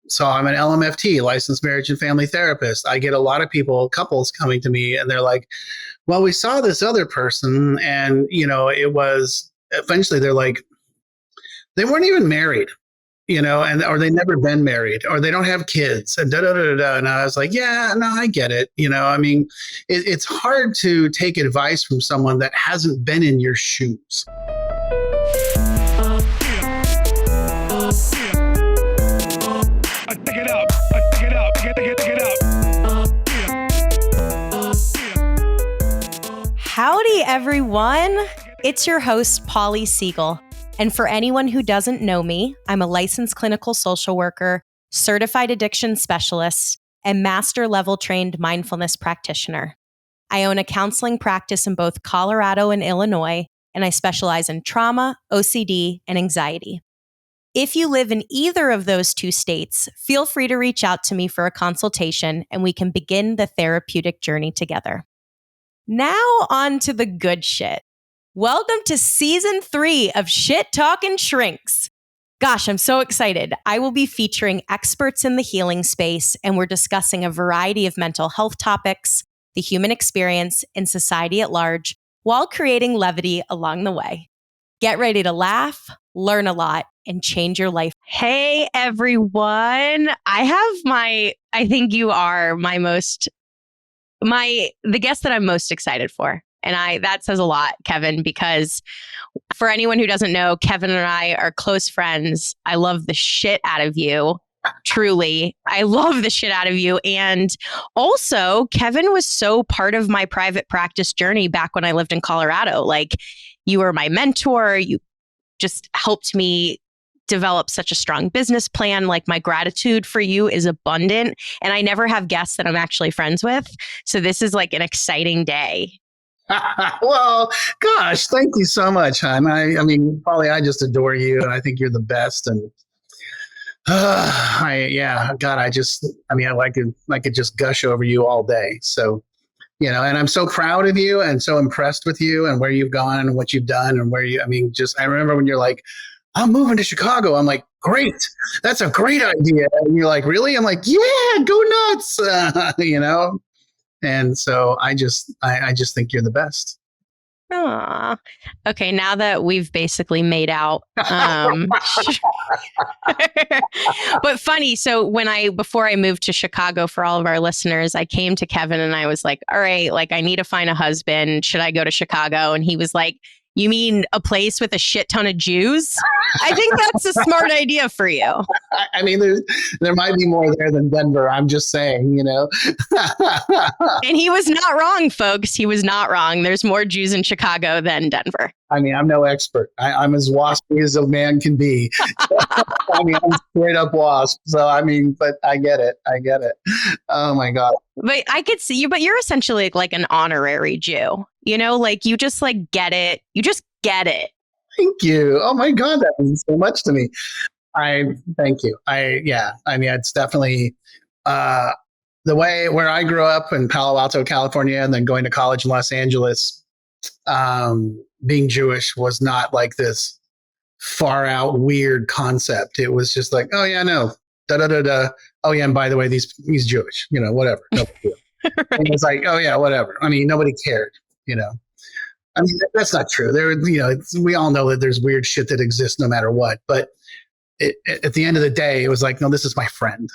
So I'm an LMFT, licensed marriage and family therapist. I get a lot of couples coming to me and they're like, well, we saw this other person and, it was eventually they're like, they weren't even married, or they never been married or they don't have kids and da da da da. And I was like, yeah, no, I get it. It's hard to take advice from someone that hasn't been in your shoes. Howdy, everyone. It's your host, Polly Siegel. And for anyone who doesn't know me, I'm a licensed clinical social worker, certified addiction specialist, and master level trained mindfulness practitioner. I own a counseling practice in both Colorado and Illinois, and I specialize in trauma, OCD, and anxiety. If you live in either of those two states, feel free to reach out to me for a consultation, and we can begin the therapeutic journey together. Now on to the good shit. Welcome to season 3 of Shit Talkin' Shrinks. Gosh, I'm so excited. I will be featuring experts in the healing space, and we're discussing a variety of mental health topics, the human experience, and society at large, while creating levity along the way. Get ready to laugh, learn a lot, and change your life. Hey, everyone. I think you are the guest that I'm most excited for. And that says a lot, Kevin, because for anyone who doesn't know, Kevin and I are close friends. I love the shit out of you. Truly. I love the shit out of you. And also, Kevin was so part of my private practice journey back when I lived in Colorado. Like, you were my mentor. You just helped me develop such a strong business plan. Like, my gratitude for you is abundant. And I never have guests that I'm actually friends with. So this is like an exciting day. Well, gosh, thank you so much, hon. I mean, Polly, I just adore you, and I think you're the best. And I could just gush over you all day. So, and I'm so proud of you and so impressed with you and where you've gone and what you've done and I remember when you're like, I'm moving to Chicago. I'm like, great. That's a great idea. And you're like, really? I'm like, yeah, go nuts. And so I just think you're the best. Aww. Okay, now that we've basically made out. But funny, so before I moved to Chicago, for all of our listeners, I came to Kevin and I was like, all right, like, I need to find a husband. Should I go to Chicago? And he was like, you mean a place with a shit ton of Jews? I think that's a smart idea for you. I mean, there might be more there than Denver. I'm just saying, And he was not wrong, folks. He was not wrong. There's more Jews in Chicago than Denver. I mean, I'm no expert. I'm as waspy as a man can be. I mean, I'm straight up wasp. So, but I get it. Oh, my God. But I could see you, but you're essentially like an honorary Jew. Like, you just like get it. You just get it. Thank you. Oh, my God. That means so much to me. Thank you. It's definitely the way where I grew up in Palo Alto, California, and then going to college in Los Angeles. Being Jewish was not like this far out weird concept. It was just like, oh yeah, no, da da da da. Oh yeah, and by the way, he's Jewish. Whatever. No big deal. Right. And it's like, oh yeah, whatever. I mean, nobody cared. I mean, that's not true. We all know that there's weird shit that exists no matter what. But at the end of the day, it was like, no, this is my friend.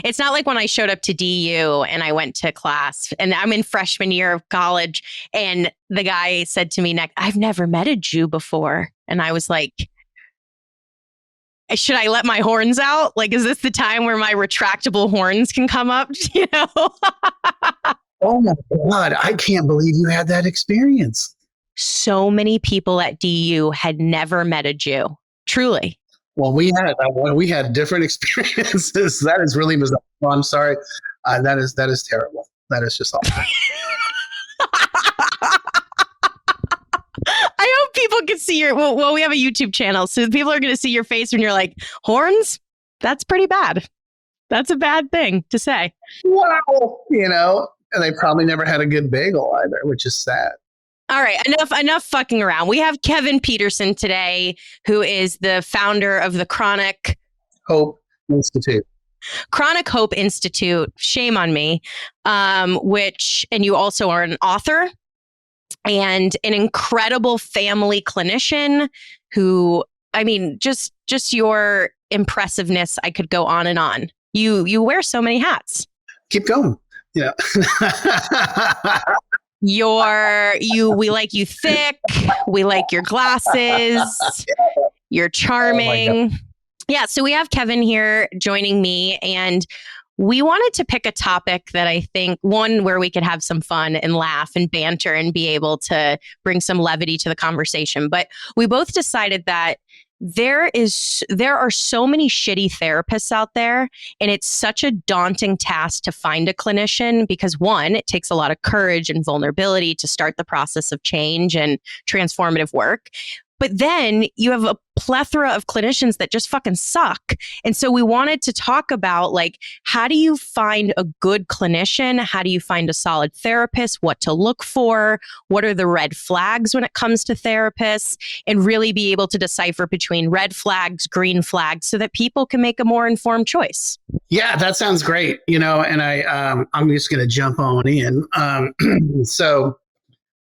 It's not like when I showed up to DU and I went to class and I'm in freshman year of college and the guy said to me, I've never met a Jew before. And I was like, should I let my horns out? Like, is this the time where my retractable horns can come up? Oh my God, I can't believe you had that experience. So many people at DU had never met a Jew. Truly. Well, we had different experiences. That is really bizarre. Well, I'm sorry. That is terrible. That is just awful. I hope people can see well, we have a YouTube channel, so people are going to see your face when you're like, horns? That's pretty bad. That's a bad thing to say. Wow. And they probably never had a good bagel either, which is sad. All right, enough fucking around. We have Kevin Petersen today, who is the founder of the Chronic Hope Institute. Chronic Hope Institute, shame on me, and you also are an author and an incredible family clinician who, I mean, just your impressiveness, I could go on and on. You wear so many hats. Keep going. Yeah. We like you thick. We like your glasses. You're charming. Yeah. So we have Kevin here joining me, and we wanted to pick a topic that I think, one, where we could have some fun and laugh and banter and be able to bring some levity to the conversation. But we both decided that there are so many shitty therapists out there, and it's such a daunting task to find a clinician because, one, it takes a lot of courage and vulnerability to start the process of change and transformative work. But then you have a plethora of clinicians that just fucking suck. And so we wanted to talk about, like, how do you find a good clinician? How do you find a solid therapist? What to look for? What are the red flags when it comes to therapists? And really be able to decipher between red flags, green flags, so that people can make a more informed choice. Yeah, that sounds great. And I'm just going to jump on in. So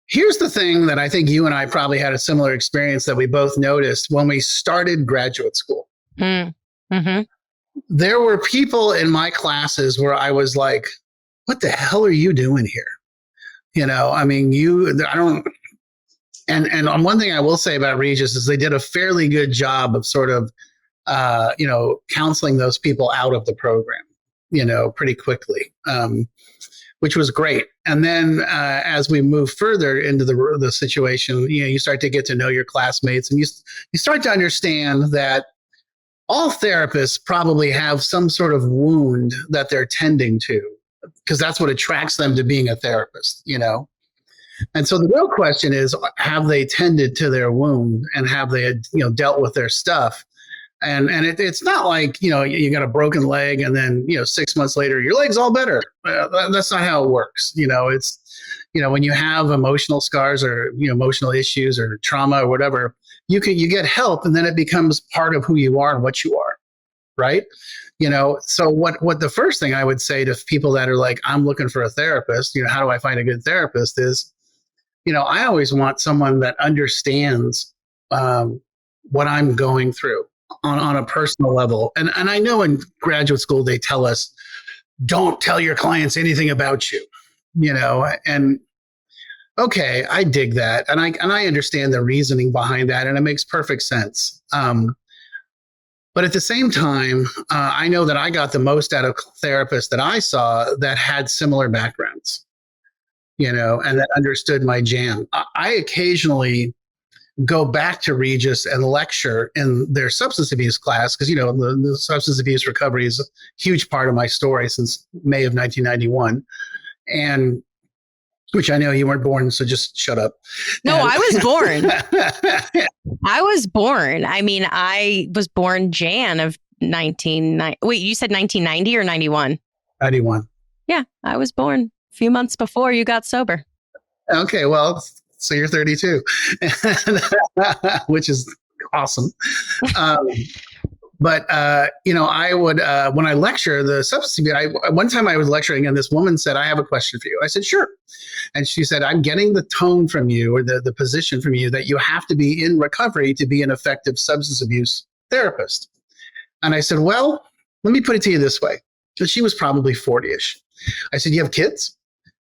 here's the thing that I think you and I probably had a similar experience that we both noticed when we started graduate school. Mm-hmm. There were people in my classes where I was like, what the hell are you doing here? And one thing I will say about Regis is they did a fairly good job of sort of, counseling those people out of the program, pretty quickly. Which was great. And then as we move further into the situation, you start to get to know your classmates, and you start to understand that all therapists probably have some sort of wound that they're tending to, because that's what attracts them to being a therapist, And so the real question is, have they tended to their wound, and have they, dealt with their stuff? And it's not like, you got a broken leg and then, 6 months later, your leg's all better. That's not how it works. It's, when you have emotional scars or, emotional issues or trauma or whatever, you get help, and then it becomes part of who you are and what you are. Right. So what the first thing I would say to people that are like, I'm looking for a therapist, how do I find a good therapist is, I always want someone that understands what I'm going through on a personal level. And I know in graduate school, they tell us, don't tell your clients anything about you, and okay, I dig that. And I understand the reasoning behind that, and it makes perfect sense. But at the same time, I know that I got the most out of therapists that I saw that had similar backgrounds, and that understood my jam. I occasionally go back to Regis and lecture in their substance abuse class because, the substance abuse recovery is a huge part of my story since May of 1991. And which I know you weren't born, so just shut up. No, I was born. I was born. I mean, I was born Jan of 1990. Wait, you said 1990 or 91? 91. Yeah, I was born a few months before you got sober. Okay, well, so you're 32, which is awesome. But I would, when I lecture the substance abuse, one time I was lecturing and this woman said, I have a question for you. I said, sure. And she said, I'm getting the tone from you, or the position from you, that you have to be in recovery to be an effective substance abuse therapist. And I said, well, let me put it to you this way. So she was probably 40-ish. I said, you have kids?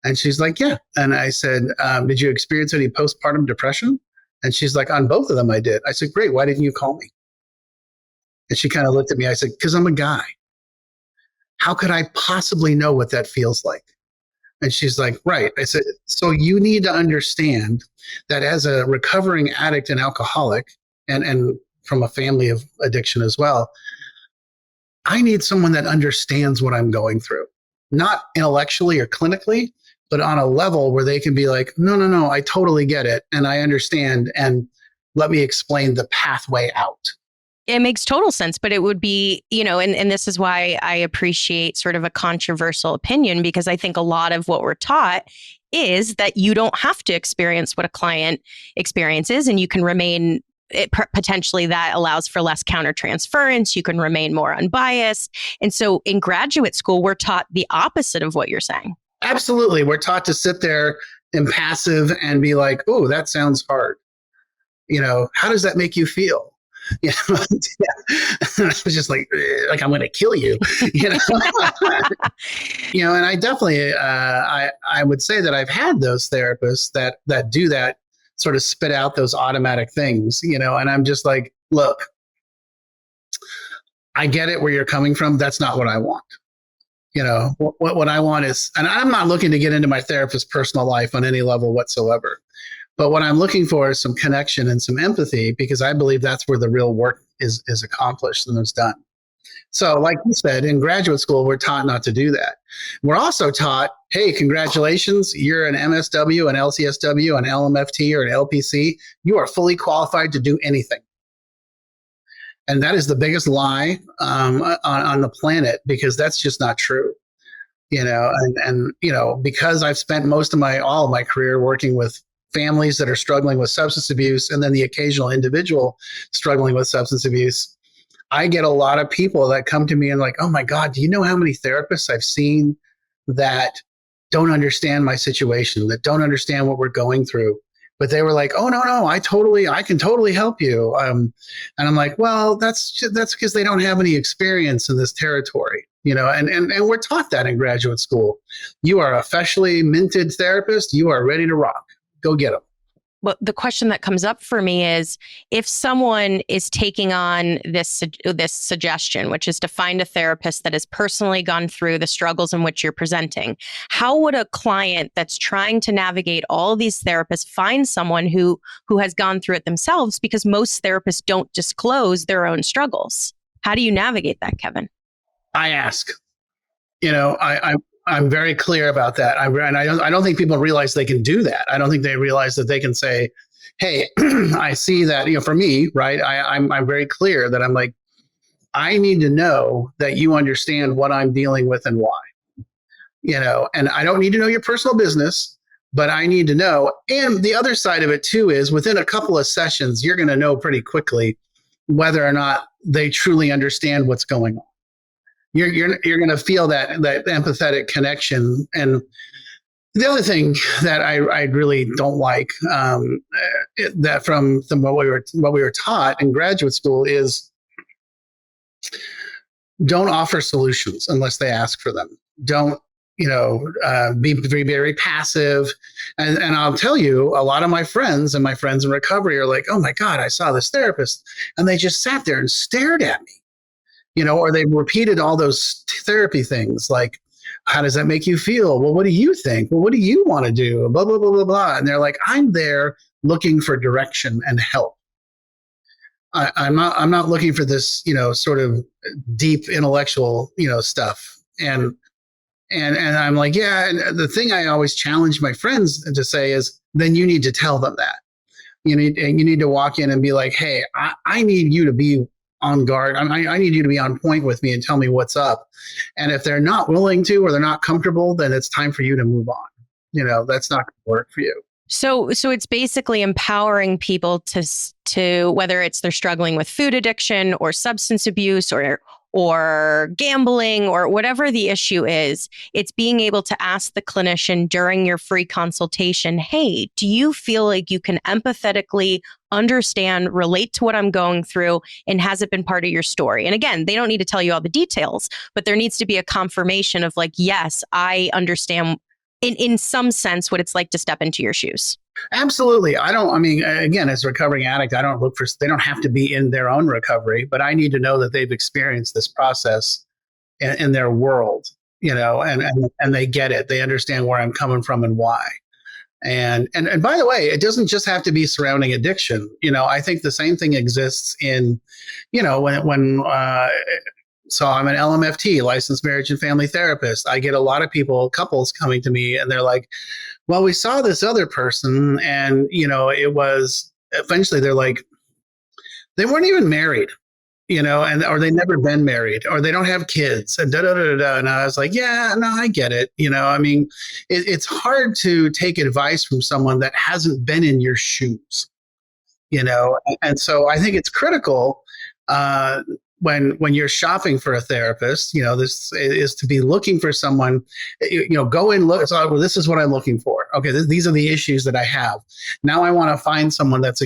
And she's like, yeah. And I said, did you experience any postpartum depression? And she's like, on both of them I did. I said, great. Why didn't you call me? And she kind of looked at me. I said, because I'm a guy. How could I possibly know what that feels like? And she's like, right. I said, so you need to understand that as a recovering addict and alcoholic, and from a family of addiction as well, I need someone that understands what I'm going through, not intellectually or clinically, but on a level where they can be like, no, I totally get it. And I understand. And let me explain the pathway out. It makes total sense, but it would be, and this is why I appreciate sort of a controversial opinion, because I think a lot of what we're taught is that you don't have to experience what a client experiences, and you can remain potentially that allows for less countertransference. You can remain more unbiased. And so in graduate school, we're taught the opposite of what you're saying. Absolutely. We're taught to sit there impassive and be like, oh, that sounds hard. How does that make you feel? I was just like I'm going to kill you, and I definitely, I would say that I've had those therapists that do that, sort of spit out those automatic things, and I'm just like, look, I get it where you're coming from. That's not what I want. What I want is, and I'm not looking to get into my therapist's personal life on any level whatsoever. But what I'm looking for is some connection and some empathy, because I believe that's where the real work is accomplished and is done. So like you said, in graduate school, we're taught not to do that. We're also taught, hey, congratulations, you're an MSW, an LCSW, an LMFT, or an LPC. You are fully qualified to do anything. And that is the biggest lie on the planet, because that's just not true. And because I've spent all of my career working with families that are struggling with substance abuse, and then the occasional individual struggling with substance abuse, I get a lot of people that come to me and like, oh my God, do you know how many therapists I've seen that don't understand my situation, that don't understand what we're going through? But they were like, oh, no, I can totally help you. And I'm like, well, that's because they don't have any experience in this territory, and we're taught that in graduate school. You are a freshly minted therapist. You are ready to rock. Go get them. Well, the question that comes up for me is, if someone is taking on this suggestion, which is to find a therapist that has personally gone through the struggles in which you're presenting, how would a client that's trying to navigate all of these therapists find someone who has gone through it themselves? Because most therapists don't disclose their own struggles. How do you navigate that, Kevin? I ask. I'm very clear about that. I don't think people realize they can do that. I don't think they realize that they can say, hey, I see that, for me, right? I'm very clear that I'm like, I need to know that you understand what I'm dealing with and why, and I don't need to know your personal business, but I need to know. And the other side of it too is, within a couple of sessions, you're going to know pretty quickly whether or not they truly understand what's going on. You're going to feel that empathetic connection. And the other thing that I really don't like, that from what we were taught in graduate school, is don't offer solutions unless they ask for them. Don't be very, very passive. And I'll tell you, a lot of my friends in recovery are like, oh my God, I saw this therapist, and they just sat there and stared at me. Or they repeated all those therapy things like, how does that make you feel? Well, what do you think? Well, what do you want to do? Blah, blah, blah, blah, blah. And they're like, I'm there looking for direction and help. I'm not looking for this, sort of deep intellectual, stuff. And I'm like, yeah. And the thing I always challenge my friends to say is, then you need to tell them that. You need to walk in and be like, hey, I need you to be on guard. I need you to be on point with me and tell me what's up. And if they're not willing to, or they're not comfortable, then it's time for you to move on. That's not going to work for you. So it's basically empowering people to whether it's they're struggling with food addiction or substance abuse or gambling or whatever the issue is, it's being able to ask the clinician during your free consultation, hey, do you feel like you can empathetically understand, relate to what I'm going through, and has it been part of your story? And again, they don't need to tell you all the details, but there needs to be a confirmation of like, yes, I understand in some sense what it's like to step into your shoes. Absolutely. Again, as a recovering addict, they don't have to be in their own recovery, but I need to know that they've experienced this process in their world, and they get it. They understand where I'm coming from and why. And by the way, it doesn't just have to be surrounding addiction. I think the same thing exists in, so I'm an LMFT, licensed marriage and family therapist. I get a lot of couples coming to me, and they're like, well, we saw this other person, and, it was eventually, they're like, they weren't even married, or they never been married, or they don't have kids, and da da da da. And I was like, yeah, no, I get it. It's hard to take advice from someone that hasn't been in your shoes. And so I think it's critical when you're shopping for a therapist, this is to be looking for someone, go and look. So, well, this is what I'm looking for. Okay, these are the issues that I have. Now I want to find someone that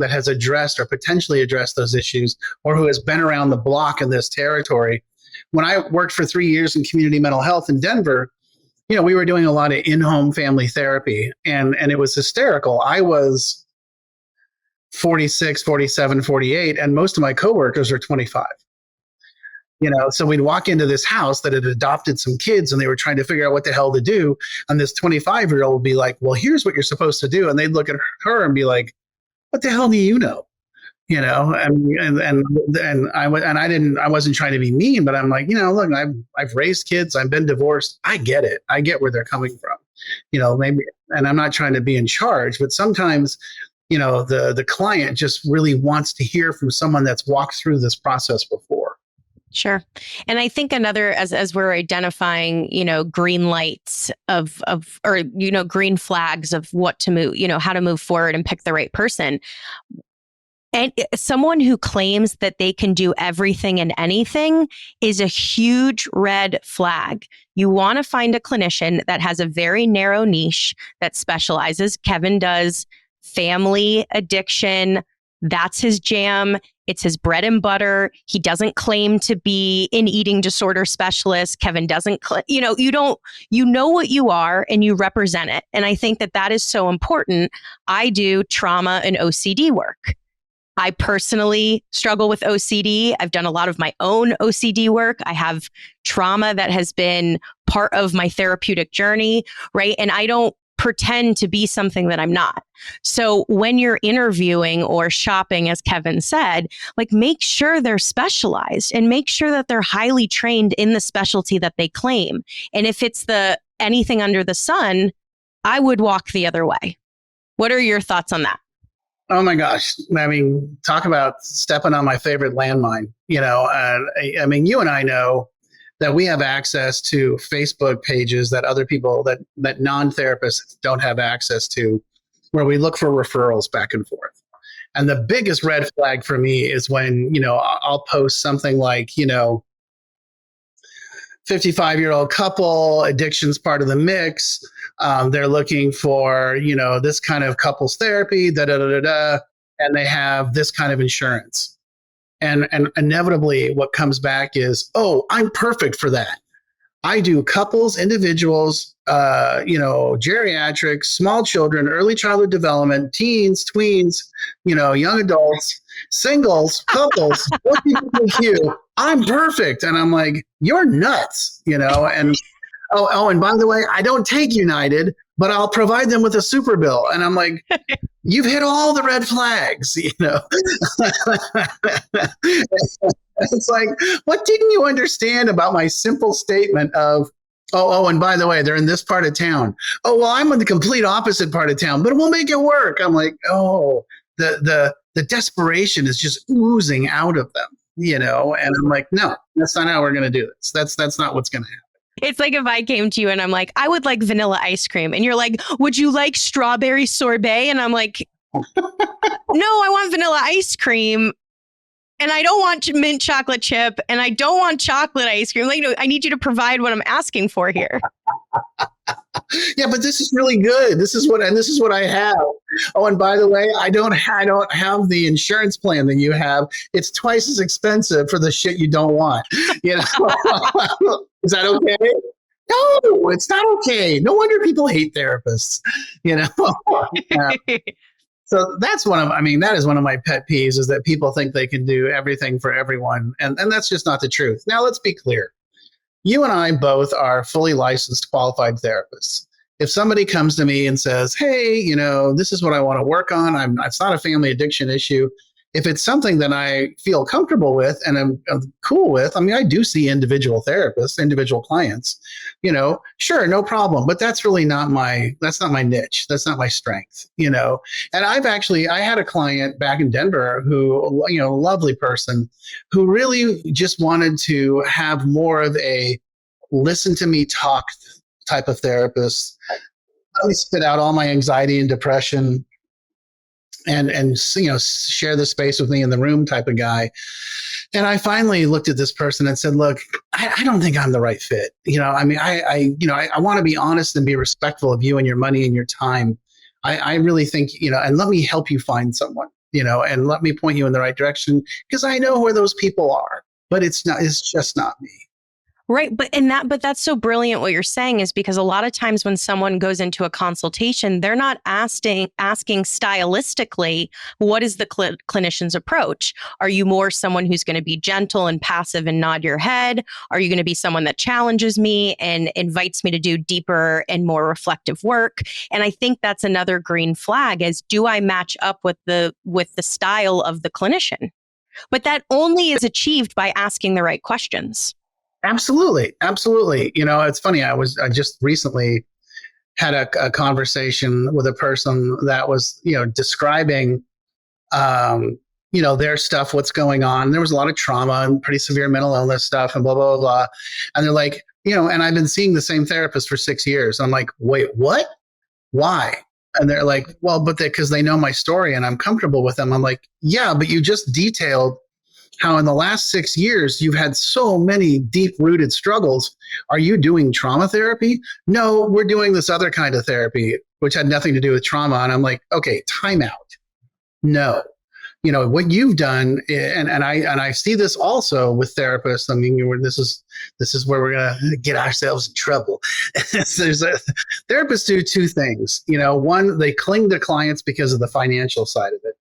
has addressed or potentially addressed those issues, or who has been around the block in this territory. When I worked for 3 years in community mental health in Denver, we were doing a lot of in-home family therapy, and it was hysterical. I was 46, 47, 48, and most of my coworkers are 25. So we'd walk into this house that had adopted some kids, and they were trying to figure out what the hell to do. And this 25-year-old would be like, well, here's what you're supposed to do. And they'd look at her and be like, what the hell do you know? And I wasn't trying to be mean, but I'm like, look, I've raised kids. I've been divorced. I get it. I get where they're coming from, maybe, and I'm not trying to be in charge, but sometimes, the client just really wants to hear from someone that's walked through this process before. Sure. And I think another, as we're identifying, green lights or green flags of what to move, how to move forward and pick the right person. And someone who claims that they can do everything and anything is a huge red flag. You want to find a clinician that has a very narrow niche that specializes. Kevin does family addiction. That's his jam. It's his bread and butter. He doesn't claim to be an eating disorder specialist. Kevin doesn't, you know what you are and you represent it. And I think that is so important. I do trauma and OCD work. I personally struggle with OCD. I've done a lot of my own OCD work. I have trauma that has been part of my therapeutic journey, right? And I don't pretend to be something that I'm not. So when you're interviewing or shopping, as Kevin said, make sure they're specialized and make sure that they're highly trained in the specialty that they claim. And if it's anything under the sun, I would walk the other way. What are your thoughts on that? Oh my gosh. I mean, talk about stepping on my favorite landmine. You and I know that we have access to Facebook pages that other people, that non-therapists don't have access to, where we look for referrals back and forth. And the biggest red flag for me is when, I'll post something like, 55-year-old couple, addiction's part of the mix. They're looking for, this kind of couples therapy, and they have this kind of insurance. And inevitably what comes back is, oh, I'm perfect for that. I do couples, individuals, geriatrics, small children, early childhood development, teens, tweens, young adults, singles, couples, you. I'm perfect. And I'm like, you're nuts, and and by the way, I don't take United, but I'll provide them with a super bill. And I'm like, you've hit all the red flags, It's like, what didn't you understand about my simple statement of, and by the way, they're in this part of town. Oh, well, I'm in the complete opposite part of town, but we'll make it work. I'm like, the desperation is just oozing out of them, and I'm like, no, that's not how we're going to do this. That's not what's going to happen. It's like if I came to you and I'm like, I would like vanilla ice cream. And you're like, would you like strawberry sorbet? And I'm like, no, I want vanilla ice cream. And I don't want mint chocolate chip. And I don't want chocolate ice cream. I need you to provide what I'm asking for here. Yeah, but this is really good. This is what I have. Oh, and by the way, I don't have the insurance plan that you have. It's twice as expensive for the shit you don't want. Is that okay? No, it's not okay. No wonder people hate therapists. Yeah. So that is one of my pet peeves, is that people think they can do everything for everyone. And that's just not the truth. Now, let's be clear. You and I both are fully licensed, qualified therapists. If somebody comes to me and says, hey, this is what I want to work on, it's not a family addiction issue. If it's something that I feel comfortable with and I'm cool with, I do see individual therapists, individual clients, sure, no problem. But that's really not that's not my niche. That's not my strength, And I had a client back in Denver who, lovely person, who really just wanted to have more of a listen to me talk type of therapist. Let me spit out all my anxiety and depression. and share the space with me in the room type of guy. And I finally looked at this person and said, look, I don't think I'm the right fit. I want to be honest and be respectful of you and your money and your time. I really think, and let me help you find someone, and let me point you in the right direction, because I know where those people are, but it's just not me. Right. But that's so brilliant what you're saying, is because a lot of times when someone goes into a consultation, they're not asking stylistically, what is the clinician's approach? Are you more someone who's going to be gentle and passive and nod your head? Are you going to be someone that challenges me and invites me to do deeper and more reflective work? And I think that's another green flag, is, do I match up with the style of the clinician? But that only is achieved by asking the right questions. Absolutely. It's funny. I just recently had a conversation with a person that was, describing, their stuff, what's going on. There was a lot of trauma and pretty severe mental illness stuff and blah, blah, blah, blah. And they're like, and I've been seeing the same therapist for 6 years. I'm like, wait, what? Why? And they're like, well, but because they know my story and I'm comfortable with them. I'm like, yeah, but you just detailed how in the last 6 years you've had so many deep-rooted struggles. Are you doing trauma therapy? No, we're doing this other kind of therapy, which had nothing to do with trauma. And I'm like, okay, time out. No. What you've done, and I see this also with therapists. I mean, this is where we're gonna get ourselves in trouble. Therapists do two things. One, they cling to clients because of the financial side of it.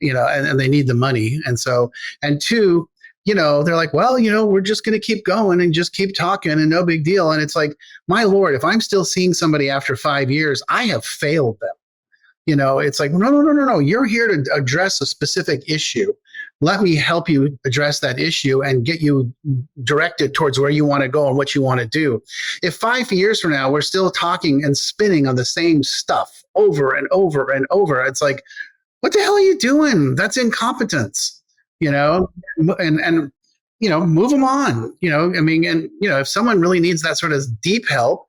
And they need the money. And so, and two, they're like, well, we're just going to keep going and just keep talking and no big deal. And it's like, my Lord, if I'm still seeing somebody after 5 years, I have failed them. It's like, no. You're here to address a specific issue. Let me help you address that issue and get you directed towards where you want to go and what you want to do. If 5 years from now, we're still talking and spinning on the same stuff over and over and over, it's like, what the hell are you doing? That's incompetence, and move them on, if someone really needs that sort of deep help,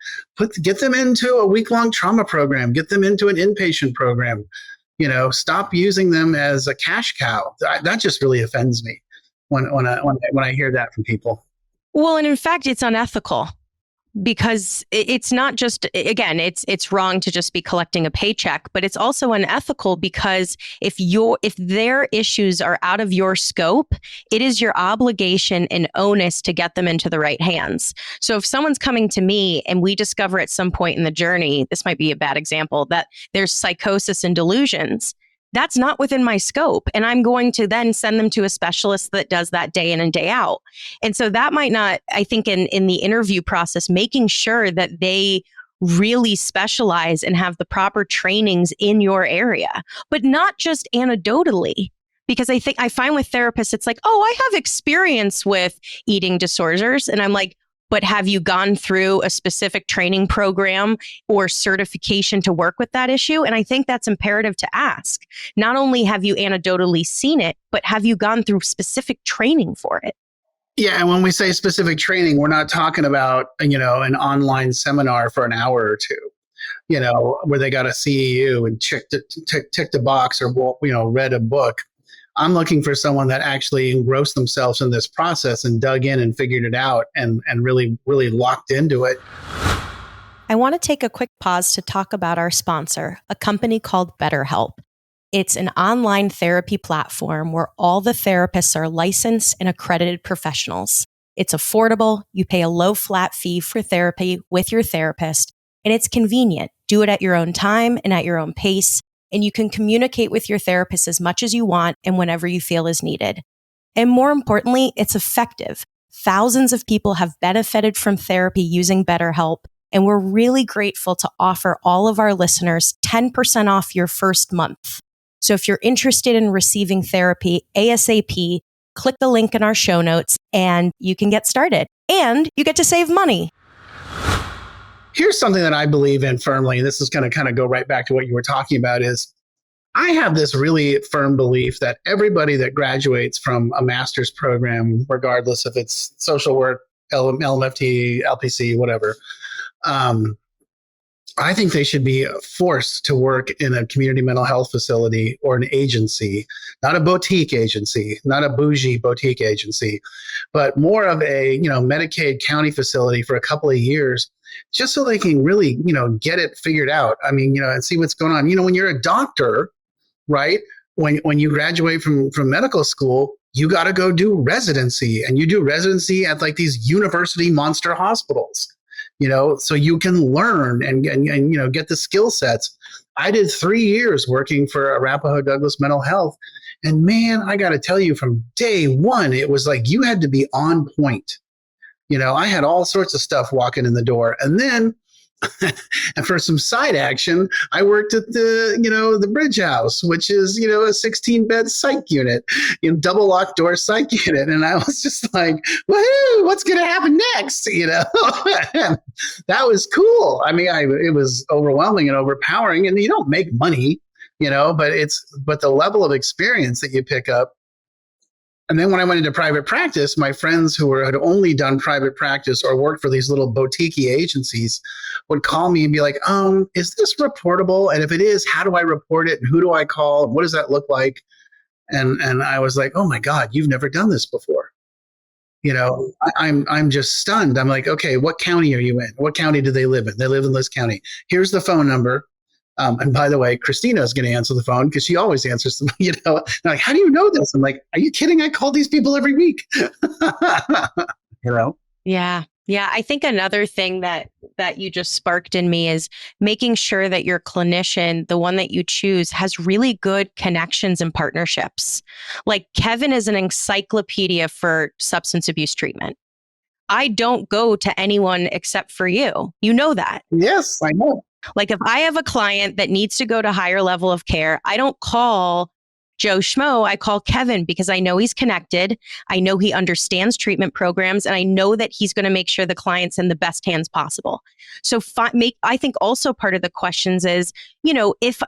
get them into a week-long trauma program, get them into an inpatient program, stop using them as a cash cow. That just really offends me when I hear that from people. Well, and in fact, it's unethical. Because it's not just, again, it's wrong to just be collecting a paycheck, but it's also unethical because if their issues are out of your scope, it is your obligation and onus to get them into the right hands. So if someone's coming to me and we discover at some point in the journey, this might be a bad example, that there's psychosis and delusions, that's not within my scope. And I'm going to then send them to a specialist that does that day in and day out. And so that might not, I think in the interview process, making sure that they really specialize and have the proper trainings in your area, but not just anecdotally. Because I find with therapists, it's like, oh, I have experience with eating disorders. And I'm like, but have you gone through a specific training program or certification to work with that issue? And I think that's imperative to ask. Not only have you anecdotally seen it, but have you gone through specific training for it? Yeah, and when we say specific training, we're not talking about, an online seminar for an hour or two, where they got a CEU and ticked the box or, read a book. I'm looking for someone that actually engrossed themselves in this process and dug in and figured it out and really, really locked into it. I want to take a quick pause to talk about our sponsor, a company called BetterHelp. It's an online therapy platform where all the therapists are licensed and accredited professionals. It's affordable. You pay a low flat fee for therapy with your therapist, and it's convenient. Do it at your own time and at your own pace. And you can communicate with your therapist as much as you want and whenever you feel is needed. And more importantly, it's effective. Thousands of people have benefited from therapy using BetterHelp, and we're really grateful to offer all of our listeners 10% off your first month. So if you're interested in receiving therapy ASAP, click the link in our show notes and you can get started. And you get to save money. Here's something that I believe in firmly, and this is going to kind of go right back to what you were talking about, is I have this really firm belief that everybody that graduates from a master's program, regardless if it's social work, LMFT, LPC, whatever, I think they should be forced to work in a community mental health facility or an agency, not a boutique agency, not a bougie boutique agency, but more of a, Medicaid county facility for a couple of years, just so they can really, get it figured out. I mean, and see what's going on. When you're a doctor, right? When you graduate from medical school, you got to go do residency, and you do residency at like these university monster hospitals, so you can learn and get the skill sets. I did 3 years working for Arapahoe Douglas Mental Health, and man, I got to tell you, from day one, it was like you had to be on point. I had all sorts of stuff walking in the door, and then and for some side action, I worked at the Bridge House, which is, a 16-bed psych unit, double locked door psych unit. And I was just like, woohoo, what's going to happen next? And that was cool. I mean, it was overwhelming and overpowering, and you don't make money, but the level of experience that you pick up. And then when I went into private practice, my friends who had only done private practice or worked for these little boutique agencies would call me and be like, is this reportable? And if it is, how do I report it? And who do I call? What does that look like? And I was like, oh my God, you've never done this before. I'm just stunned. I'm like, okay, what county are you in? What county do they live in? They live in this county. Here's the phone number. And by the way, Christina is going to answer the phone because she always answers them, like, how do you know this? I'm like, are you kidding? I call these people every week. Yeah. Yeah. I think another thing that you just sparked in me is making sure that your clinician, the one that you choose, has really good connections and partnerships. Like Kevin is an encyclopedia for substance abuse treatment. I don't go to anyone except for you. You know that. Yes, I know. Like if I have a client that needs to go to higher level of care, I don't call Joe Schmo. I call Kevin because I know he's connected. I know he understands treatment programs, and I know that he's going to make sure the client's in the best hands possible. So I think also part of the questions is, if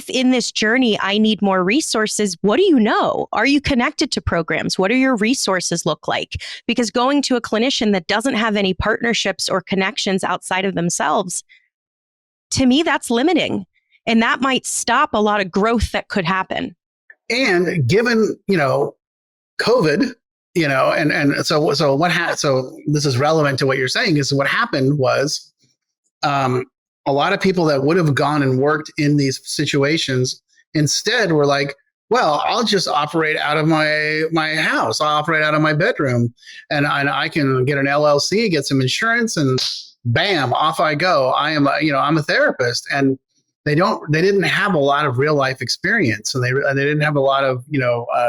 in this journey I need more resources, what do you know? Are you connected to programs? What do your resources look like? Because going to a clinician that doesn't have any partnerships or connections outside of themselves, to me, that's limiting. And that might stop a lot of growth that could happen. And given, COVID, and so what happened? So this is relevant to what you're saying, is what happened was a lot of people that would have gone and worked in these situations instead were like, well, I'll just operate out of my house. I'll operate out of my bedroom, and I can get an LLC, get some insurance, and bam, off I go. I'm a therapist. And they didn't have a lot of real life experience, and they didn't have a lot of,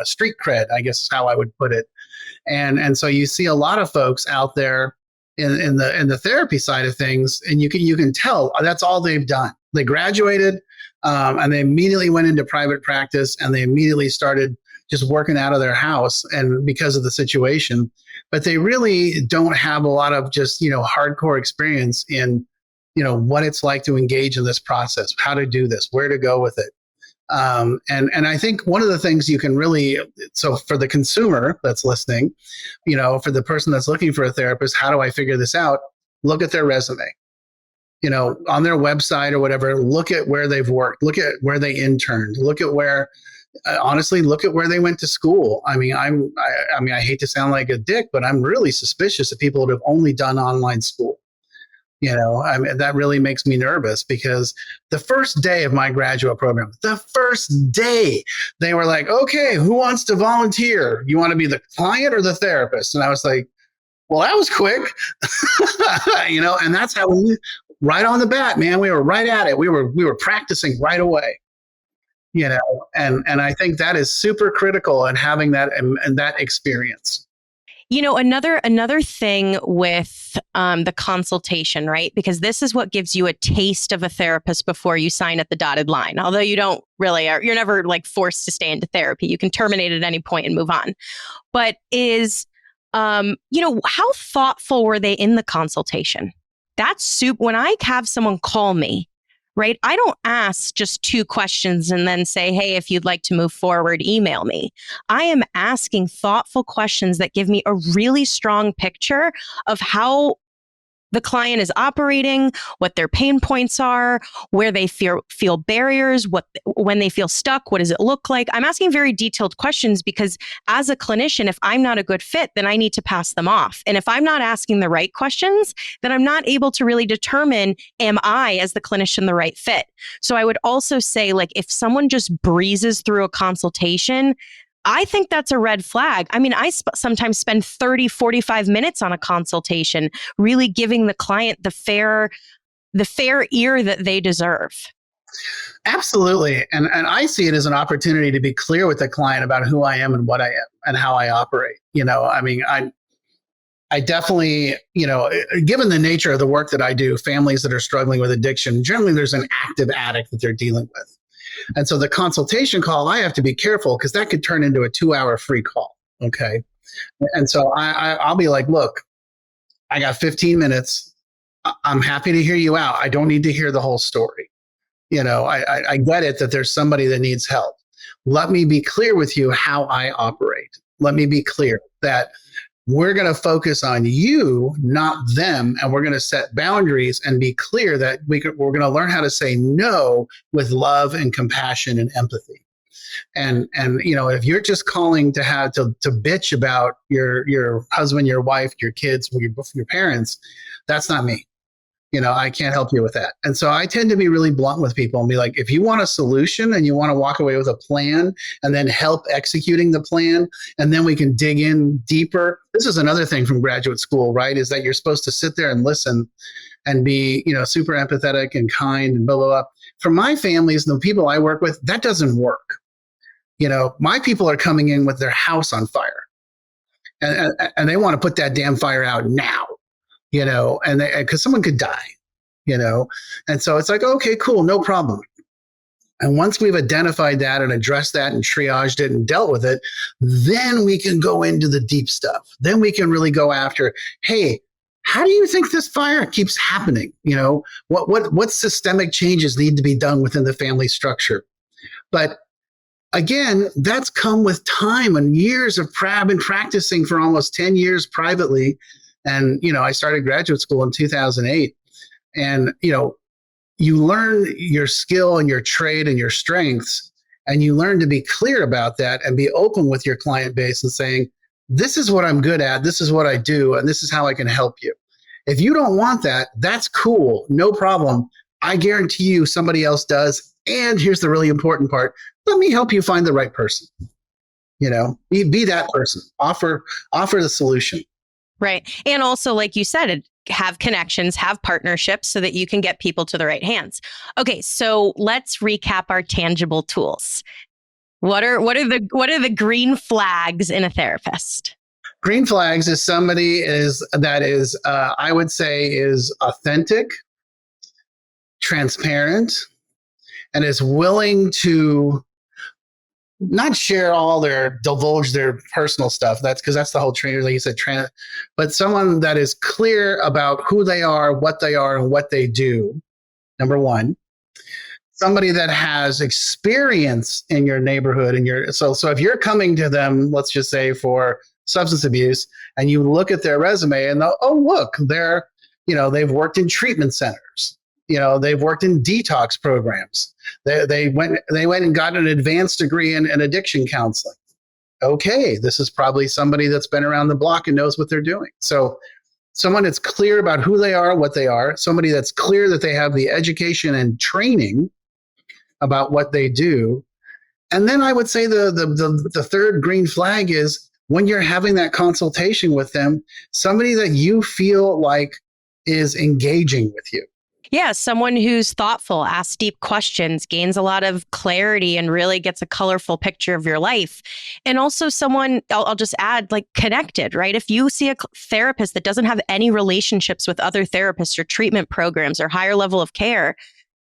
street cred, I guess is how I would put it. And so you see a lot of folks out there in the therapy side of things, and you can tell that's all they've done. They graduated, and they immediately went into private practice, and they immediately started just working out of their house, and because of the situation. But they really don't have a lot of just, hardcore experience in, what it's like to engage in this process, how to do this, where to go with it. And I think one of the things you can really, so for the consumer that's listening, for the person that's looking for a therapist, how do I figure this out? Look at their resume, on their website or whatever, look at where they've worked, look at where they interned, look at where, honestly, look at where they went to school. I mean, I hate to sound like a dick, but I'm really suspicious of people that have only done online school. That really makes me nervous, because the first day of my graduate program, the first day, they were like, okay, who wants to volunteer? You want to be the client or the therapist? And I was like, well, that was quick, and that's how right on the bat, man, we were right at it. We were practicing right away. And I think that is super critical in having that and that experience. Another thing with the consultation, right? Because this is what gives you a taste of a therapist before you sign at the dotted line. Although you don't really you're never like forced to stay into therapy. You can terminate at any point and move on. But how thoughtful were they in the consultation? That's super. When I have someone call me, right? I don't ask just 2 questions and then say, hey, if you'd like to move forward, email me. I am asking thoughtful questions that give me a really strong picture of how the client is operating, what their pain points are, where they feel barriers, when they feel stuck, what does it look like? I'm asking very detailed questions because as a clinician, if I'm not a good fit, then I need to pass them off. And if I'm not asking the right questions, then I'm not able to really determine, am I, as the clinician, the right fit? So I would also say, like, if someone just breezes through a consultation, I think that's a red flag. I mean, I sometimes spend 30, 45 minutes on a consultation, really giving the client the fair ear that they deserve. Absolutely. And I see it as an opportunity to be clear with the client about who I am and what I am and how I operate. I mean, I definitely, given the nature of the work that I do, families that are struggling with addiction, generally there's an active addict that they're dealing with. And so the consultation call, I have to be careful because that could turn into a 2-hour free call. Okay. And so I'll be like, look, I got 15 minutes. I'm happy to hear you out. I don't need to hear the whole story. I get it that there's somebody that needs help. Let me be clear with you how I operate. Let me be clear that we're going to focus on you, not them. And we're going to set boundaries and be clear that we're going to learn how to say no with love and compassion and empathy. And if you're just calling to bitch about your husband, your wife, your kids, your parents, that's not me. I can't help you with that. And so I tend to be really blunt with people and be like, if you want a solution and you want to walk away with a plan and then help executing the plan, and then we can dig in deeper. This is another thing from graduate school, right? Is that you're supposed to sit there and listen and be, super empathetic and kind and blah, blah, blah. For my families and the people I work with, that doesn't work. My people are coming in with their house on fire and they want to put that damn fire out now. And because someone could die, and so it's like, okay, cool, no problem. And once we've identified that and addressed that and triaged it and dealt with it, then we can go into the deep stuff. Then we can really go after, hey, how do you think this fire keeps happening? What systemic changes need to be done within the family structure? But again, that's come with time and years of I've been practicing for almost 10 years privately. And, I started graduate school in 2008. And, you learn your skill and your trade and your strengths, and you learn to be clear about that and be open with your client base and saying, this is what I'm good at, this is what I do, and this is how I can help you. If you don't want that, that's cool, no problem. I guarantee you somebody else does. And here's the really important part. Let me help you find the right person. Be that person. Offer the solution. Right. And also, like you said, have connections, have partnerships so that you can get people to the right hands. Okay, so let's recap our tangible tools. What are the green flags in a therapist? Green flags is somebody that is I would say is authentic, transparent, and is willing to not divulge their personal stuff. That's because that's the whole training, like you said, but someone that is clear about who they are, and what they do. Number one, somebody that has experience in your neighborhood so if you're coming to them, let's just say for substance abuse, and you look at their resume and look, they've worked in treatment centers. They've worked in detox programs. They went and got an advanced degree in addiction counseling. Okay, this is probably somebody that's been around the block and knows what they're doing. So someone that's clear about who they are, what they are, somebody that's clear that they have the education and training about what they do. And then I would say the third green flag is when you're having that consultation with them, somebody that you feel like is engaging with you. Yeah, someone who's thoughtful, asks deep questions, gains a lot of clarity, and really gets a colorful picture of your life. And also someone, I'll just add, like, connected, right? If you see a therapist that doesn't have any relationships with other therapists or treatment programs or higher level of care,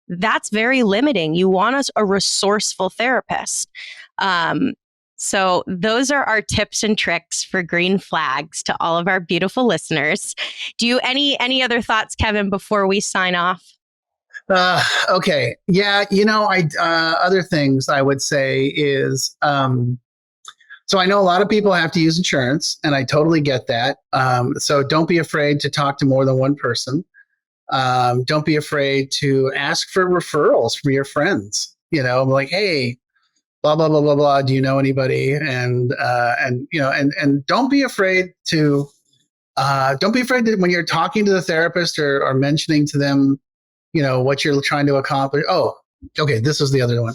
that's very limiting. You want a resourceful therapist. So those are our tips and tricks for green flags to all of our beautiful listeners. Do you any other thoughts, Kevin, before we sign off? Okay. Yeah. Other things I would say is So I know a lot of people have to use insurance, and I totally get that. So don't be afraid to talk to more than one person. Don't be afraid to ask for referrals from your friends. Like, hey, blah blah blah blah blah. Do you know anybody? And don't be afraid to when you're talking to the therapist or mentioning to them, what you're trying to accomplish. Oh, okay, this is the other one.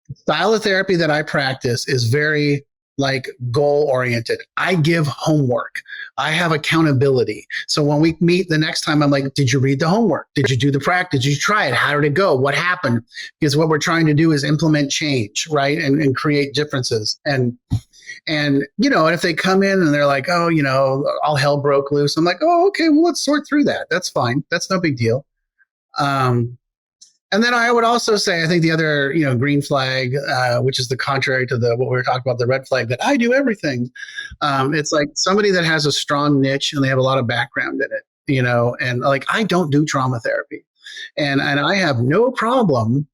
The style of therapy that I practice is very like goal oriented. I give homework. I have accountability. So when we meet the next time, I'm like, did you read the homework? Did you do the practice? Did you try it? How did it go? What happened? Because what we're trying to do is implement change, right? And create differences. And if they come in and they're like, oh, all hell broke loose, I'm like, oh, okay, well, let's sort through that. That's fine. That's no big deal. And then I would also say, I think the other, green flag, which is the contrary to what we were talking about, the red flag, that I do everything. It's like somebody that has a strong niche and they have a lot of background in it, and like, I don't do trauma therapy. And I have no problem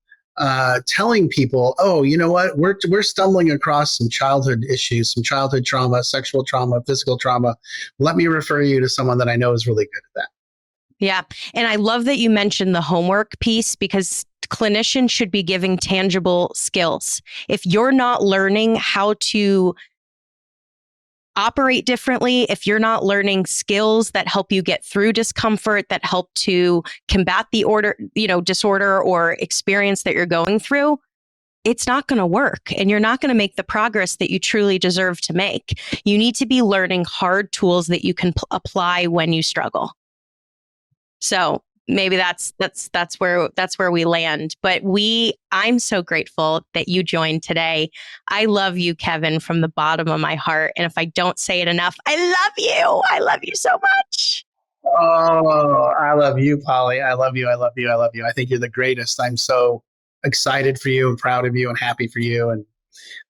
telling people, oh, you know what, we're stumbling across some childhood issues, some childhood trauma, sexual trauma, physical trauma. Let me refer you to someone that I know is really good at that. Yeah. And I love that you mentioned the homework piece, because clinicians should be giving tangible skills. If you're not learning how to operate differently, if you're not learning skills that help you get through discomfort, that help to combat the disorder or experience that you're going through, it's not going to work, and you're not going to make the progress that you truly deserve to make. You need to be learning hard tools that you can apply when you struggle. So maybe that's where we land. But I'm so grateful that you joined today. I love you, Kevin, from the bottom of my heart. And if I don't say it enough, I love you. I love you so much. Oh, I love you, Polly. I love you. I love you. I love you. I think you're the greatest. I'm so excited for you and proud of you and happy for you. And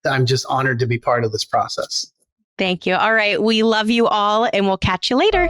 I'm just honored to be part of this process. Thank you. All right. We love you all, and we'll catch you later.